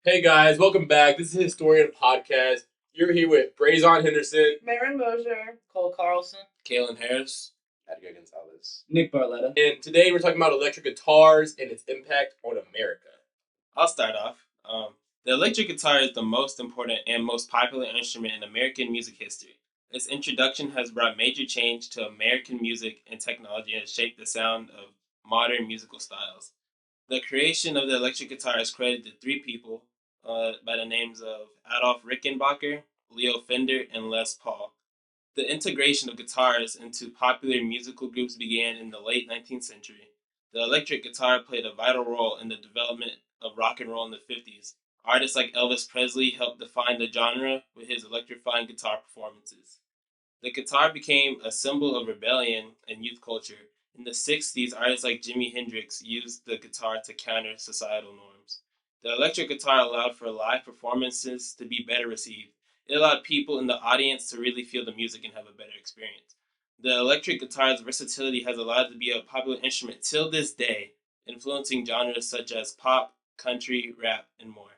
Hey guys, welcome back. This is Historian Podcast. You're here with Brazon Henderson, Marin Mosier. Cole Carlson. Kalen Harris. Edgar Gonzalez. Nick Barletta. and today we're talking about electric guitars and its impact on America. I'll start off. The electric guitar is the most important and most popular instrument in American music history. Its introduction has brought major change to American music and technology and has shaped the sound of modern musical styles. The creation of the electric guitar is credited to three people by the names of Adolf Rickenbacker, Leo Fender, and Les Paul. The integration of guitars into popular musical groups began in the late 19th century. The electric guitar played a vital role in the development of rock and roll in the 50s. Artists like Elvis Presley helped define the genre with his electrifying guitar performances. The guitar became a symbol of rebellion and youth culture. In the 60s, artists like Jimi Hendrix used the guitar to counter societal norms. The electric guitar allowed for live performances to be better received. It allowed people in the audience to really feel the music and have a better experience. The electric guitar's versatility has allowed it to be a popular instrument till this day, influencing genres such as pop, country, rap, and more.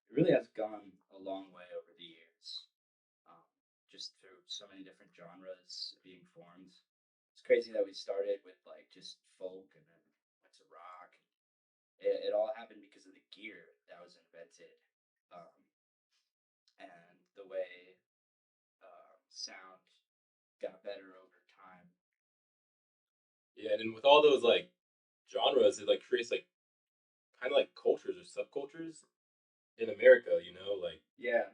It really has gone a long way over the years, just through so many different genres being formed. It's crazy that we started with like just folk and then went to rock. It all happened because of the gear that was invented, and the way sound got better over time. Yeah, and then with all those like genres, it like creates like kind of like cultures or subcultures in America. Yeah,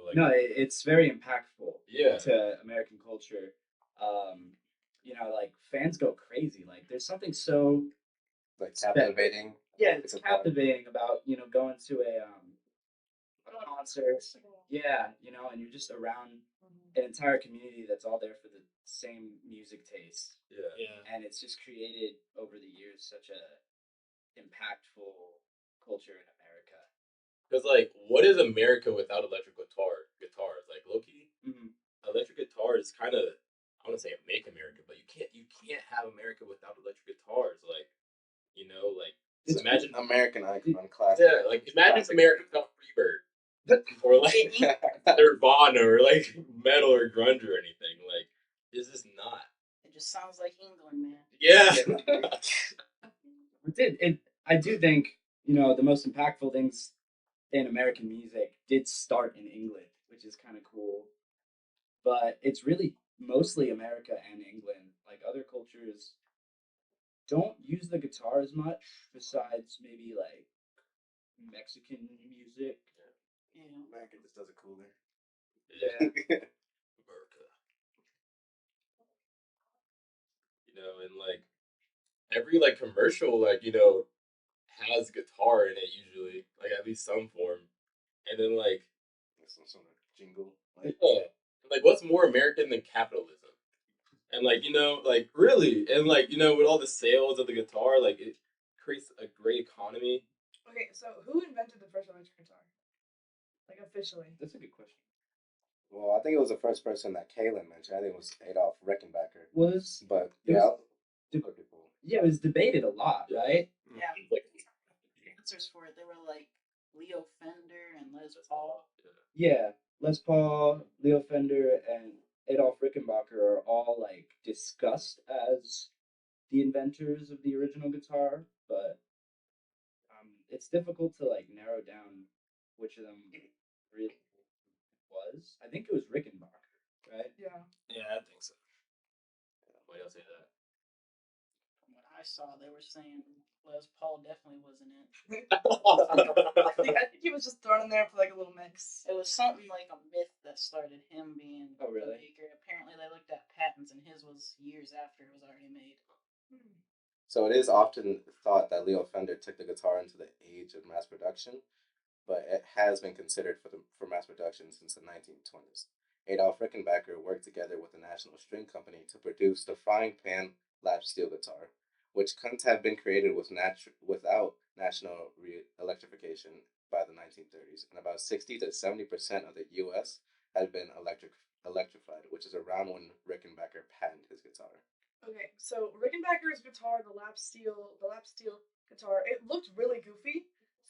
Like no, it's very impactful yeah, to American culture. Like fans go crazy. Like there's something so Like captivating. yeah, it's It's a captivating about going to a concert. Yeah, and you're just around an entire community that's all there for the same music taste, yeah. and it's just created over the years such a impactful culture in America. Because like, what is America without electric guitars? Like Loki, electric guitars kind of, I want to say make America, but you can't have America without electric guitars. Like It's imagine American icon, classic. yeah, like imagine Classic. America without Freebird or like Nirvana or like metal or grunge or anything. Like, is this not? It just sounds like England, man. Yeah. I do think the most impactful things in American music did start in England, which is kind of cool. But it's really mostly America and England. Like other cultures don't use the guitar as much, besides maybe like Mexican music. Yeah. America just does it cooler. Yeah. America. And like every like commercial has guitar in it usually, like at least some form. And then like Some sort of jingle. Like, yeah, like what's more American than capitalism? And like like really, and like with all the sales of the guitar, like it creates a great economy. Okay, so who invented the first electric guitar? Like officially. That's a good question. well, I think it was the first person that Kalen mentioned. I think it was Adolf Rickenbacker. Was But It yeah, was- other people. yeah, it was debated a lot, right? Yeah. Like Answers for it. They were like Leo Fender and Les Paul. Yeah, Les Paul, Leo Fender, and Adolf Rickenbacker are all like discussed as the inventors of the original guitar, but it's difficult to like narrow down which of them really was. I think it was Rickenbacker, right? Yeah. Yeah, I think so. why y'all say that? From what I saw, they were saying Les Paul definitely wasn't it. I think he was just thrown in there for like a little mix. It was something like a myth that started him being Oh, really? the maker. Apparently, they looked at patents, and his was years after it was already made. So it is often thought that Leo Fender took the guitar into the age of mass production, but it has been considered for mass production since the 1920s. Adolf Rickenbacker worked together with the National String Company to produce the frying pan lap steel guitar, which couldn't have been created without national electrification by the 1930s, and about 60 to 70% of the U.S. had been electrified, which is around when Rickenbacker patented his guitar. Okay, so Rickenbacker's guitar, the lap steel guitar, it looked really goofy.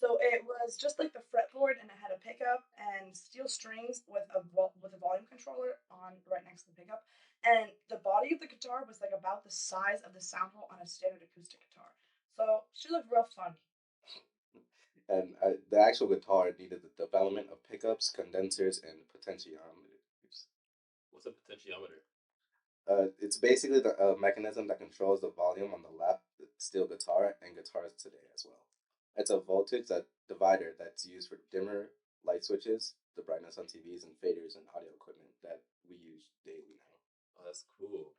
So it was just like the fretboard, and it had a pickup and steel strings with a volume controller on right next to the pickup. And the body of the guitar was like about the size of the sound hole on a standard acoustic guitar. So she looked real funny. And the actual guitar needed the development of pickups, condensers, and potentiometers. What's a potentiometer? It's basically the mechanism that controls the volume on the lap steel guitar and guitars today as well. It's a voltage that divider that's used for dimmer light switches, the brightness on TVs, and faders and audio equipment that we use daily now. Oh, that's cool.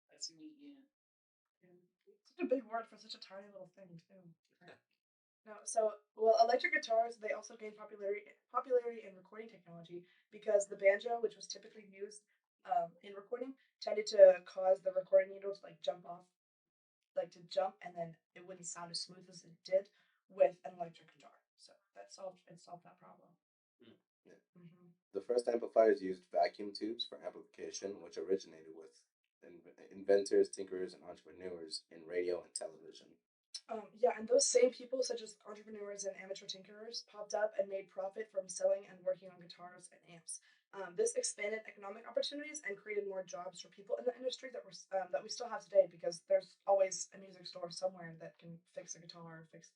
That's neat, yeah. Such a big word for such a tiny little thing too. No, so well, electric guitars they also gained popularity in recording technology because the banjo, which was typically used in recording, tended to cause the recording needle to like jump off, like to jump, and then it wouldn't sound as smooth as it did with an electric guitar. So that solved that problem. Hmm. Yeah. Hmm. The first amplifiers used vacuum tubes for amplification, which originated with inventors, tinkerers, and entrepreneurs in radio and television. Yeah, and those same people, such as entrepreneurs and amateur tinkerers, popped up and made profit from selling and working on guitars and amps. This expanded economic opportunities and created more jobs for people in the industry that we still have today because there's always a music store somewhere that can fix a guitar, fix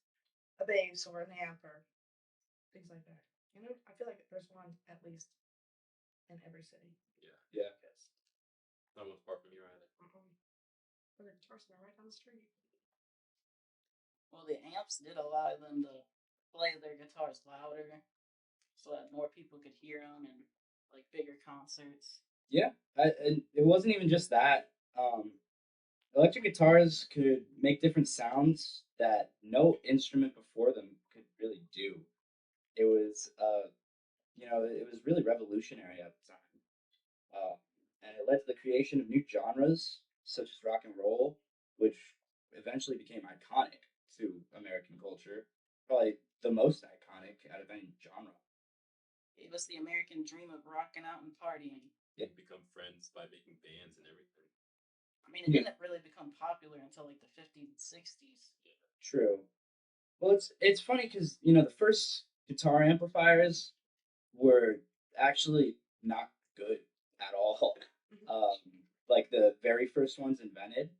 a bass or an amp or things like that. You know, I feel like there's one at least in every city. Yeah. Yeah. Yes. Not much far from here either. There's a guitar store right down the street. Well, the amps did allow them to play their guitars louder, so that more people could hear them and like bigger concerts. Yeah, and it wasn't even just that. Electric guitars could make different sounds that no instrument before them could really do. It was, it was really revolutionary at the time, and it led to the creation of new genres such as rock and roll, which eventually became iconic to American culture, probably the most iconic out of any genre. It was the American dream of rocking out and partying. You become friends by making bands and everything. I mean, it didn't really become popular until like the 50s and 60s. True. Well, it's funny because the first guitar amplifiers were actually not good at all. Um, like the very first ones invented,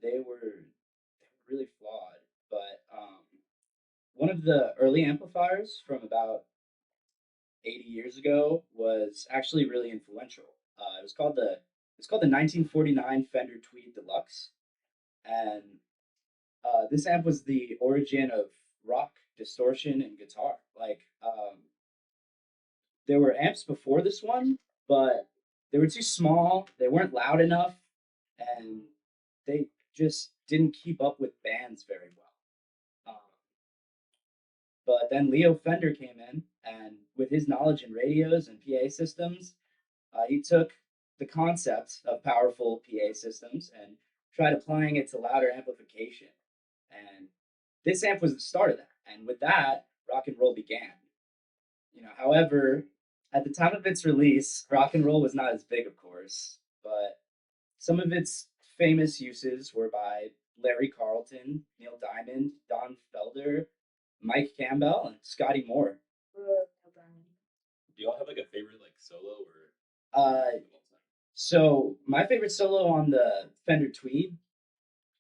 they were really flawed. But one of the early amplifiers from about 80 years ago was actually really influential. It was called the 1949 Fender Tweed Deluxe, and this amp was the origin of rock distortion and guitar. Like there were amps before this one, but they were too small. They weren't loud enough, and they just didn't keep up with bands very well. But then Leo Fender came in, and with his knowledge in radios and PA systems, he took the concept of powerful PA systems and tried applying it to louder amplification. And this amp was the start of that. And with that, rock and roll began. However, at the time of its release, rock and roll was not as big, of course, but some of its famous uses were by Larry Carlton, Neil Diamond, Don Felder, Mike Campbell, and Scotty Moore. Do y'all have like a favorite like solo or? So my favorite solo on the Fender Tweed,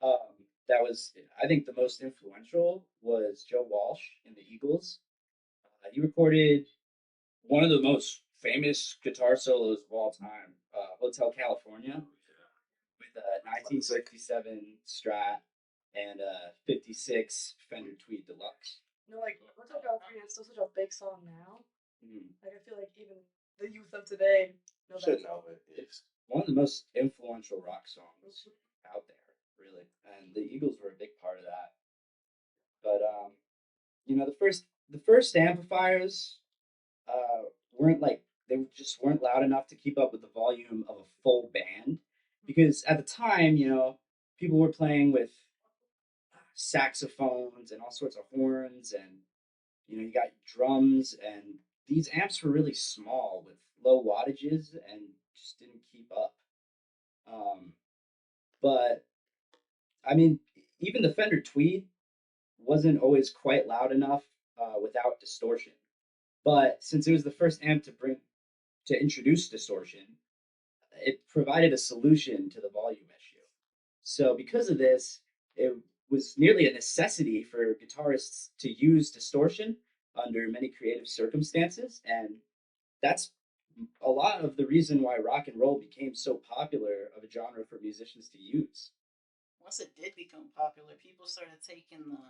that was I think the most influential was Joe Walsh in the Eagles. He recorded one of the most famous guitar solos of all time, Hotel California, with a 1967 Strat and a 56 Fender Tweed Deluxe. Like Hotel California is still such a big song now. Mm. Like I feel like even the youth of today Should know it. It's one of the most influential rock songs out there, really, and the Eagles were a big part of that. But the first amplifiers weren't like they just weren't loud enough to keep up with the volume of a full band, because at the time, people were playing with saxophones and all sorts of horns, and you got drums, and these amps were really small with low wattages and just didn't keep up. But I mean, even the Fender Tweed wasn't always quite loud enough without distortion. But since it was the first amp to introduce distortion, it provided a solution to the volume issue. So because of this, it was nearly a necessity for guitarists to use distortion under many creative circumstances, and that's a lot of the reason why rock and roll became so popular of a genre for musicians to use. Once it did become popular, people started taking the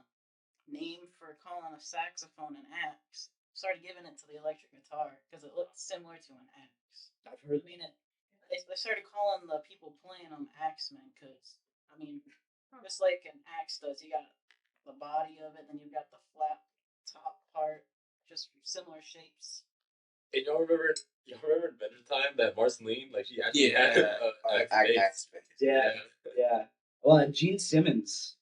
name for calling a saxophone an axe, started giving it to the electric guitar because it looked similar to an axe. I've heard. I mean, they started calling the people playing them axemen because, I mean, just like an axe does, you got the body of it, then you've got the flat top part, just similar shapes. And y'all remember Adventure Time that Marceline, like she actually had a axe bass. Yeah. Yeah. Well, Gene Simmons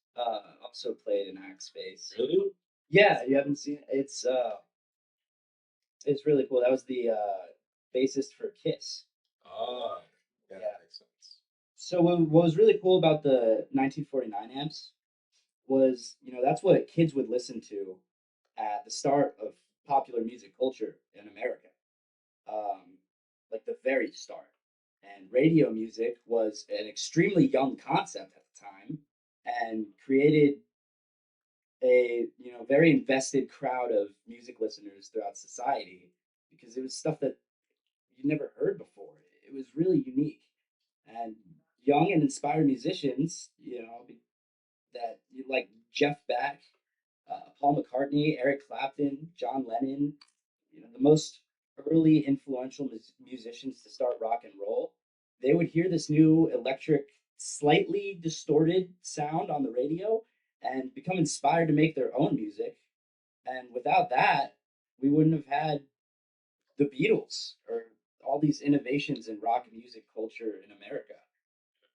also played an axe bass. Really? Yeah, you haven't seen it. It's really cool. That was the bassist for Kiss. Ah. Yeah, Yeah. that makes sense. So what was really cool about the 1949 amps was, that's what kids would listen to at the start of popular music culture in America, like the very start. And radio music was an extremely young concept at the time, and created a very invested crowd of music listeners throughout society because it was stuff that you'd never heard before. It was really unique, and young and inspired musicians, that like Jeff Beck, Paul McCartney, Eric Clapton, John Lennon, the most early influential musicians to start rock and roll. They would hear this new electric, slightly distorted sound on the radio and become inspired to make their own music. And without that, we wouldn't have had the Beatles or all these innovations in rock music culture in America.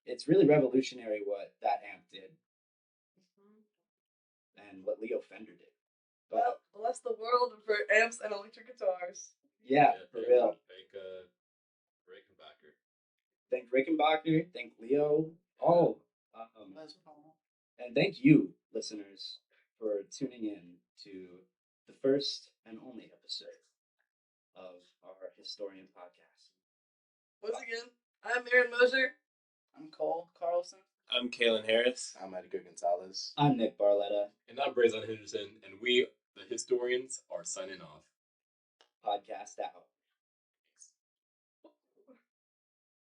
It's really revolutionary what that amp did and what Leo Fender did. But Well, bless the world for amps and electric guitars. yeah, for real. Thank Rickenbacker. Thank Rickenbacker, thank Leo, all. Les Paul. And thank you, listeners, for tuning in to the first and only episode of our Historian podcast. Once again, I'm Aaron Mosier. I'm Cole Carlson. I'm Kalen Harris. I'm Edgar Gonzalez. I'm Nick Barletta, And I'm Brazon Henderson, and we, the historians, are signing off. podcast out.